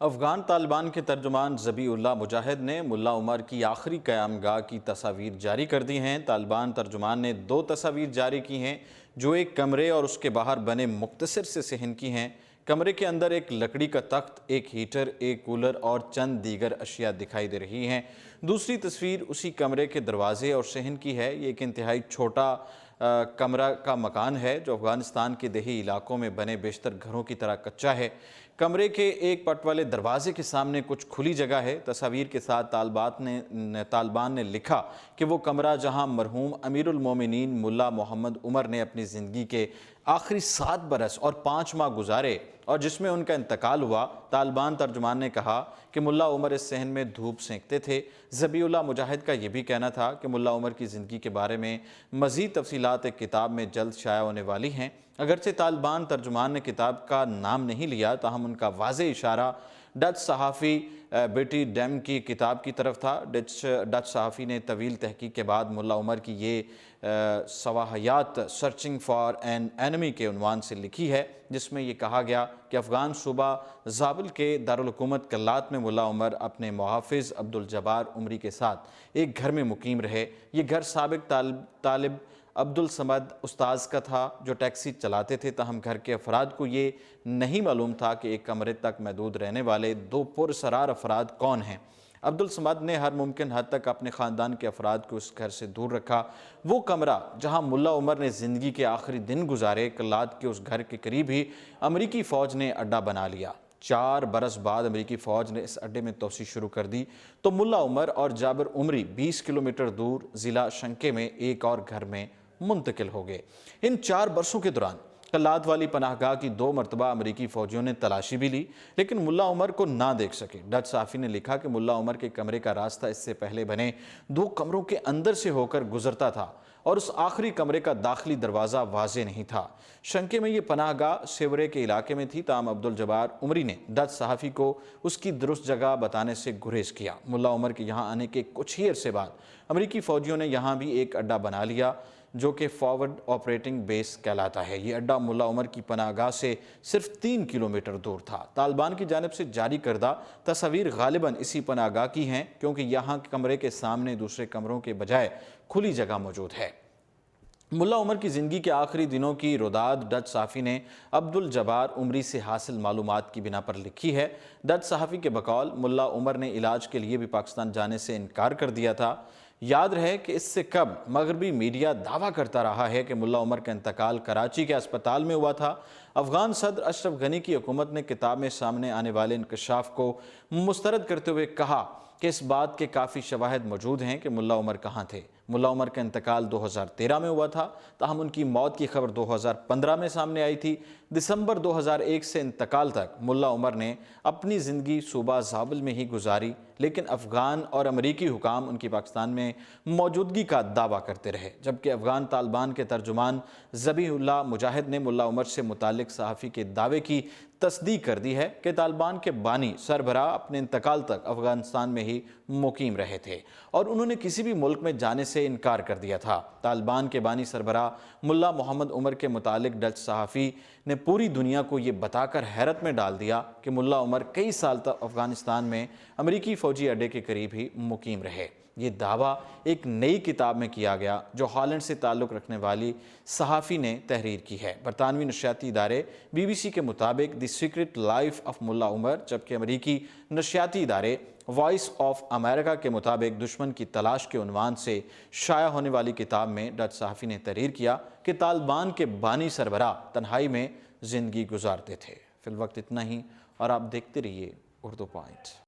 افغان طالبان کے ترجمان ذبیح اللہ مجاہد نے ملا عمر کی آخری قیام گاہ کی تصاویر جاری کر دی ہیں۔ طالبان ترجمان نے 2 تصاویر جاری کی ہیں جو ایک کمرے اور اس کے باہر بنے مختصر سے صحن کی ہیں۔ کمرے کے اندر ایک لکڑی کا تخت، ایک ہیٹر، ایک کولر اور چند دیگر اشیاء دکھائی دے رہی ہیں۔ دوسری تصویر اسی کمرے کے دروازے اور صحن کی ہے۔ یہ ایک انتہائی چھوٹا کمرہ کا مکان ہے جو افغانستان کے دیہی علاقوں میں بنے بیشتر گھروں کی طرح کچا ہے۔ کمرے کے ایک پٹ والے دروازے کے سامنے کچھ کھلی جگہ ہے۔ تصاویر کے ساتھ طالبان نے لکھا کہ وہ کمرہ جہاں مرحوم امیر المومنین ملا محمد عمر نے اپنی زندگی کے آخری 7 برس اور 5 ماہ گزارے اور جس میں ان کا انتقال ہوا۔ طالبان ترجمان نے کہا کہ ملا عمر اس صحن میں دھوپ سینکتے تھے۔ ذبیح اللہ مجاہد کا یہ بھی کہنا تھا کہ ملا عمر کی زندگی کے بارے میں مزید تفصیلات ایک کتاب میں جلد شائع ہونے والی ہیں۔ اگرچہ طالبان ترجمان نے کتاب کا نام نہیں لیا، تاہم ان کا واضح اشارہ ڈچ صحافی بیٹی ڈیم کی کتاب کی طرف تھا۔ ڈچ صحافی نے طویل تحقیق کے بعد ملا عمر کی یہ سواہیات سرچنگ فار این اینمی کے عنوان سے لکھی ہے، جس میں یہ کہا گیا کہ افغان صوبہ زابل کے دارالحکومت کلات میں ملا عمر اپنے محافظ عبدالجبار عمری کے ساتھ ایک گھر میں مقیم رہے۔ یہ گھر سابق طالب عبدالصمد استاذ کا تھا جو ٹیکسی چلاتے تھے، تاہم گھر کے افراد کو یہ نہیں معلوم تھا کہ ایک کمرے تک محدود رہنے والے 2 پراسرار افراد کون ہیں۔ عبدالصمد نے ہر ممکن حد تک اپنے خاندان کے افراد کو اس گھر سے دور رکھا۔ وہ کمرہ جہاں ملا عمر نے زندگی کے آخری دن گزارے، کلات کے اس گھر کے قریب ہی امریکی فوج نے اڈہ بنا لیا۔ 4 برس بعد امریکی فوج نے اس اڈے میں توسیع شروع کر دی تو ملا عمر اور جابر عمری 20 کلومیٹر دور ضلع شنکے میں ایک اور گھر میں منتقل ہو گئے۔ ان 4 برسوں کے دوران کلات والی پناہ گاہ کی 2 مرتبہ امریکی فوجیوں نے تلاشی بھی لی لیکن ملا عمر کو نہ دیکھ سکے۔ ڈچ صحافی نے لکھا کہ ملا عمر کے کمرے کا راستہ اس سے پہلے بنے 2 کمروں کے اندر سے ہو کر گزرتا تھا اور اس آخری کمرے کا داخلی دروازہ واضح نہیں تھا۔ شنکے میں یہ پناہ گاہ سیورے کے علاقے میں تھی، تاہم عبدالجبار عمری نے ڈچ صحافی کو اس کی درست جگہ بتانے سے گریز کیا۔ ملا عمر کے یہاں آنے کے کچھ ہی عرصے بعد امریکی فوجیوں نے یہاں بھی ایک اڈہ بنا لیا جو کہ فارورڈ آپریٹنگ بیس کہلاتا ہے۔ یہ اڈہ ملا عمر کی پناہ گاہ سے صرف 3 کلومیٹر دور تھا۔ طالبان کی جانب سے جاری کردہ تصاویر غالباً اسی پناہ گاہ کی ہیں کیونکہ یہاں کمرے کے سامنے دوسرے کمروں کے بجائے کھلی جگہ موجود ہے۔ ملا عمر کی زندگی کے آخری دنوں کی روداد ڈچ صحافی نے عبدالجبار عمری سے حاصل معلومات کی بنا پر لکھی ہے۔ ڈچ صحافی کے بقول ملا عمر نے علاج کے لیے بھی پاکستان جانے سے انکار کر دیا تھا۔ یاد رہے کہ اس سے قبل مغربی میڈیا دعویٰ کرتا رہا ہے کہ ملا عمر کا انتقال کراچی کے اسپتال میں ہوا تھا۔ افغان صدر اشرف غنی کی حکومت نے کتاب میں سامنے آنے والے انکشاف کو مسترد کرتے ہوئے کہا کہ اس بات کے کافی شواہد موجود ہیں کہ ملا عمر کہاں تھے۔ ملا عمر کا انتقال 2013 میں ہوا تھا، تاہم ان کی موت کی خبر 2015 میں سامنے آئی تھی۔ دسمبر 2001 سے انتقال تک ملا عمر نے اپنی زندگی صوبہ زابل میں ہی گزاری، لیکن افغان اور امریکی حکام ان کی پاکستان میں موجودگی کا دعویٰ کرتے رہے، جبکہ افغان طالبان کے ترجمان ذبیح اللہ مجاہد نے ملا عمر سے متعلق صحافی کے دعوے کی تصدیق کر دی ہے کہ طالبان کے بانی سربراہ اپنے انتقال تک افغانستان میں ہی مقیم رہے تھے اور انہوں نے کسی بھی ملک میں جانے سے انکار کر دیا تھا۔ طالبان کے بانی سربراہ ملا محمد عمر کے متعلق ڈچ صحافی نے پوری دنیا کو یہ بتا کر حیرت میں ڈال دیا کہ ملا عمر کئی سال تک افغانستان میں امریکی فوجی اڈے کے قریب ہی مقیم رہے۔ یہ دعویٰ ایک نئی کتاب میں کیا گیا جو ہالینڈ سے تعلق رکھنے والی صحافی نے تحریر کی ہے۔ برطانوی نشریاتی ادارے BBC کے مطابق دی سیکرٹ لائف آف ملا عمر، جبکہ امریکی نشریاتی ادارے وائس آف امریکہ کے مطابق دشمن کی تلاش کے عنوان سے شائع ہونے والی کتاب میں ڈچ صحافی نے تحریر کیا کہ طالبان کے بانی سربراہ تنہائی میں زندگی گزارتے تھے۔ فی الوقت اتنا ہی اور آپ دیکھتے رہیے اردو پوائنٹ۔